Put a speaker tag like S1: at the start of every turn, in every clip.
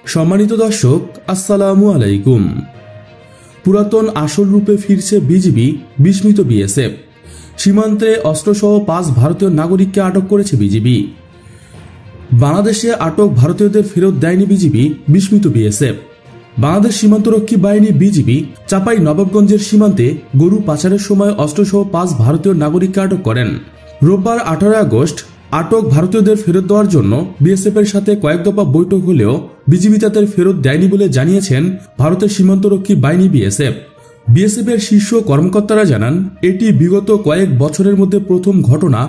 S1: সম্মানিত দর্শক, আসসালামু আলাইকুম। পুরাতন আসল রূপে ফিরছে বিজিবি, বিস্মিত বিএসএফ। সীমান্তে অস্ত্রসহ 5 ভারতীয় নাগরিককে আটক করেছে বিজিবি। বাংলাদেশে আটক ভারতীয়দের ফেরত দেয়নি বিজিবি, বিস্মিত বিএসএফ। বাংলাদেশ সীমান্তরক্ষী বাহিনী বিজিবি চাপাই নবাবগঞ্জের সীমান্তে গরু পাচারের সময় অস্ত্রসহ 5 ভারতীয় নাগরিককে আটক করেন। রোববার 18 আগস্ট আটক ভারতীয়দের ফেরত দেওয়ার জন্য বিএসএফ এর সাথে কয়েক দফা বৈঠক হলেও বিজিবি তাদের ফেরত দেয়নি বলে জানিয়েছেন ভারতের সীমান্তরক্ষী বাহিনী বিএসএফ। বিএসএফ এর শীর্ষ কর্মকর্তারা জানান, এটি বিগত কয়েক বছরের মধ্যে প্রথম ঘটনা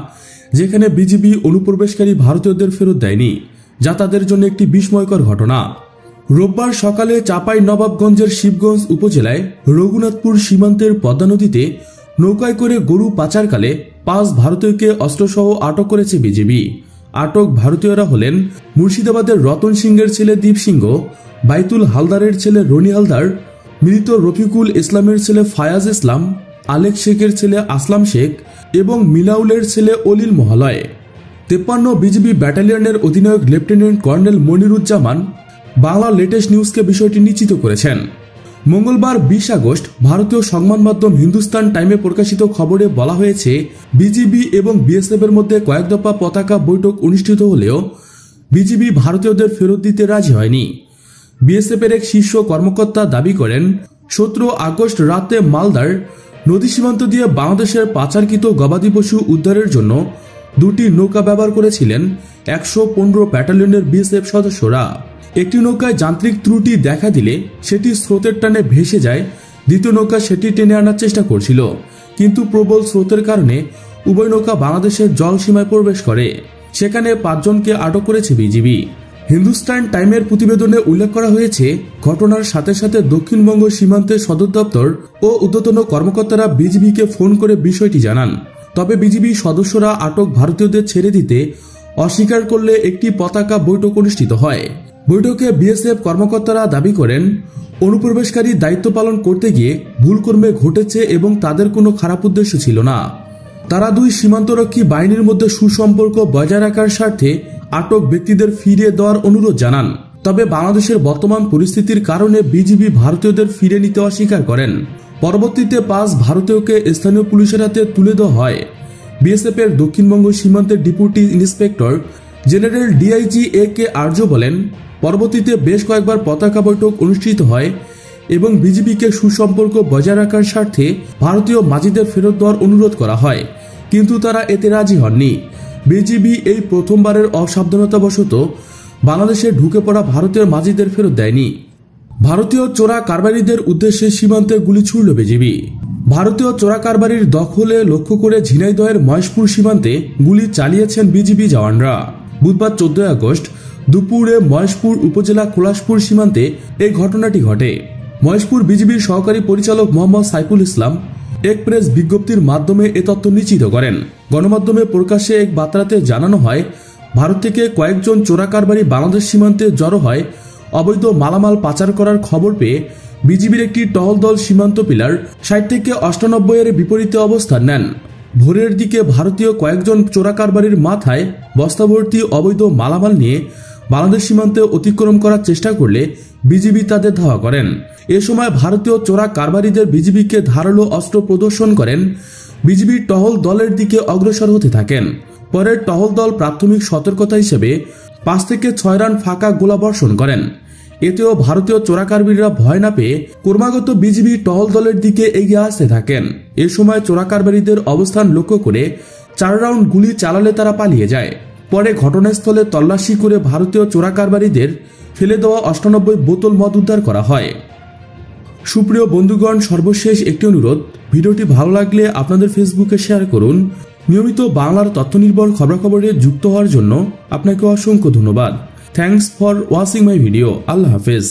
S1: যেখানে বিজিবি অনুপ্রবেশকারী ভারতীয়দের ফেরত দেয়নি, যা তাদের জন্য একটি বিস্ময়কর ঘটনা। রোববার সকালে চাপাই নবাবগঞ্জের শিবগঞ্জ উপজেলায় রঘুনাথপুর সীমান্তের পদ্মা নদীতে নৌকায় করে গরু পাচারকালে 5 ভারতীয়কে অস্ত্রসহ আটক করেছে বিজিবি। আটক ভারতীয়রা হলেন মুর্শিদাবাদের রতন সিংহের ছেলে দীপ সিংহ, বাইতুল হালদারের ছেলে রনি হালদার, মৃত রফিকুল ইসলামের ছেলে ফায়াজ ইসলাম, আলেক শেখের ছেলে আসলাম শেখ এবং মিলাউলের ছেলে অলিল মহালয়। 53 বিজিবি ব্যাটালিয়নের অধিনায়ক lieutenant colonel Moniruzzaman Bangla latest নিউজকে বিষয়টি নিশ্চিত করেছেন। মঙ্গলবার 20 আগস্ট ভারতীয় সংবাদ মাধ্যম হিন্দুস্তান টাইমে প্রকাশিত খবরে বলা হয়েছে, বিজিবি এবং বিএসএফ এর মধ্যে কয়েক দফা পতাকা বৈঠক অনুষ্ঠিত হলেও বিজিবি ভারতীয়দের ফেরত দিতে রাজি হয়নি। বিএসএফ এর এক শীর্ষ কর্মকর্তা দাবি করেন, 17 আগস্ট রাতে মালদার নদী সীমান্ত দিয়ে বাংলাদেশের পাচারকৃত গবাদি পশু উদ্ধারের জন্য 2টি নৌকা ব্যবহার করেছিলেন 115 ব্যাটালিয়নের বিএসএফ সদস্যরা। একটি নৌকায় যান্ত্রিক ত্রুটি দেখা দিলে সেটি স্রোতের টানে ভেসে যায়, দ্বিতীয় নৌকা সেটি টেনে আনার চেষ্টা করছিল, কিন্তু প্রবল স্রোতের কারণে উভয় নৌকা বাংলাদেশের জল সীমায় প্রবেশ করে। সেখানে 5 জনকে আটক করেছে বিজিবি। হিন্দুস্তান টাইমের প্রতিবেদনে উল্লেখ করা হয়েছে, ঘটনার সাথে সাথে দক্ষিণবঙ্গ সীমান্তের সদর দপ্তর ও ঊর্ধ্বতন কর্মকর্তারা বিজিবিকে ফোন করে বিষয়টি জানান। তবে বিজিবি সদস্যরা আটক ভারতীয়দের ছেড়ে দিতে অস্বীকার করলে একটি পতাকা বৈঠক অনুষ্ঠিত হয়। বৈঠকে বিএসএফ কর্মকর্তারা দাবি করেন, অনুপ্রবেশকারী দায়িত্ব পালন করতে গিয়ে ভুলকর্মে ঘটেছে এবং তাদের কোনো খারাপ উদ্দেশ্য ছিল না। তারা 2 সীমান্তরক্ষী বাহিনীর মধ্যে সুসম্পর্ক বজায় রাখার স্বার্থে আটক ব্যক্তিদের ফিরিয়ে দেওয়ার অনুরোধ জানান। তবে বাংলাদেশের বর্তমান পরিস্থিতির কারণে বিজিবি ভারতীয়দের ফিরে নিতে অস্বীকার করেন। পরবর্তীতে 5 ভারতীয়কে স্থানীয় পুলিশের হাতে তুলে দেওয়া হয়। বিএসএফ এর দক্ষিণবঙ্গ সীমান্তের ডেপুটি ইন্সপেক্টর জেনারেল ডিআইজি এ কে আর্য বলেন, পরবর্তীতে বেশ কয়েকবার পতাকা বৈঠক অনুষ্ঠিত হয় এবং বিজিবিকে সুসম্পর্ক বজায় রাখার স্বার্থে ভারতীয় মাঝিদের ফেরত দেওয়ার অনুরোধ করা হয়, কিন্তু তারা এতে রাজি হননি। বিজিবি এই প্রথমবারের অসাবধানতাবশত বাংলাদেশে ঢুকে পড়া ভারতীয় মাঝিদের ফেরত দেয়নি। ভারতীয় চোরা কারবারিদের উদ্দেশ্যে সীমান্তে গুলি ছুড়ল বিজিবি। ভারতীয় চোরা কারবারির দখলে লক্ষ্য করে ঝিনাইদহের মহেশপুর সীমান্তে গুলি চালিয়েছেন বিজিবি জওয়ানরা। বুধবার 14 আগস্ট দুপুরে মহেশপুর উপজেলা কোলাসপুর সীমান্তে এই ঘটনাটি ঘটে। মহেশপুর বিজিবির সহকারী পরিচালক মোহাম্মদ সাইফুল ইসলাম এক প্রেস বিজ্ঞপ্তির মাধ্যমে এ তথ্য নিশ্চিত করেন। গণমাধ্যমে প্রকাশ্যে এক বার্তাতে জানানো হয়, ভারত থেকে কয়েকজন চোরা কারবারি বাংলাদেশ সীমান্তে জড়ো হয় অবৈধ মালামাল পাচার করার খবর পেয়ে বিজিবির একটি টহল দল সীমান্ত পিলার 60 থেকে 98 এর বিপরীতে অবস্থান নেন। ভোরের দিকে ভারতীয় কয়েকজন চোরা কারবারির মাথায় বস্তাভর্তি অবৈধ মালামাল নিয়ে বাংলাদেশ সীমান্তে অতিক্রম করার চেষ্টা করলে বিজিবি তাদের ধাওয়া করেন। এ সময় ভারতীয় চোরা কারবারিদের বিজিবিকে ধারালো অস্ত্র প্রদর্শন করেন। বিজিবির টহল দলের দিকে অগ্রসর হতে থাকেন। পরে টহল দল প্রাথমিক সতর্কতা হিসেবে 5 থেকে 6 রাউন্ড ফাঁকা গোলাবর্ষণ করেন। এতেও ভারতীয় চোরা কারবারিরা ভয় না পেয়ে ক্রমাগত বিজিবি টহল দলের দিকে এগিয়ে আসতে থাকেন। এ সময় চোরা কারবারিদের অবস্থান লক্ষ্য করে 4 রাউন্ড গুলি চালালে তারা পালিয়ে যায়। পরে ঘটনাস্থলে তল্লাশি করে ভারতীয় চোরা কারবারিদের ফেলে দেওয়া 98 বোতল মদ উদ্ধার করা হয়। সুপ্রিয় বন্ধুগণ, সর্বশেষ একটি অনুরোধ, ভিডিওটি ভালো লাগলে আপনাদের ফেসবুকে শেয়ার করুন। নিয়মিত বাংলার তথ্য নির্ভর খবরাখবরে যুক্ত হওয়ার জন্য আপনাকে অসংখ্য ধন্যবাদ। Thanks for watching my video. আল্লাহ হাফেজ।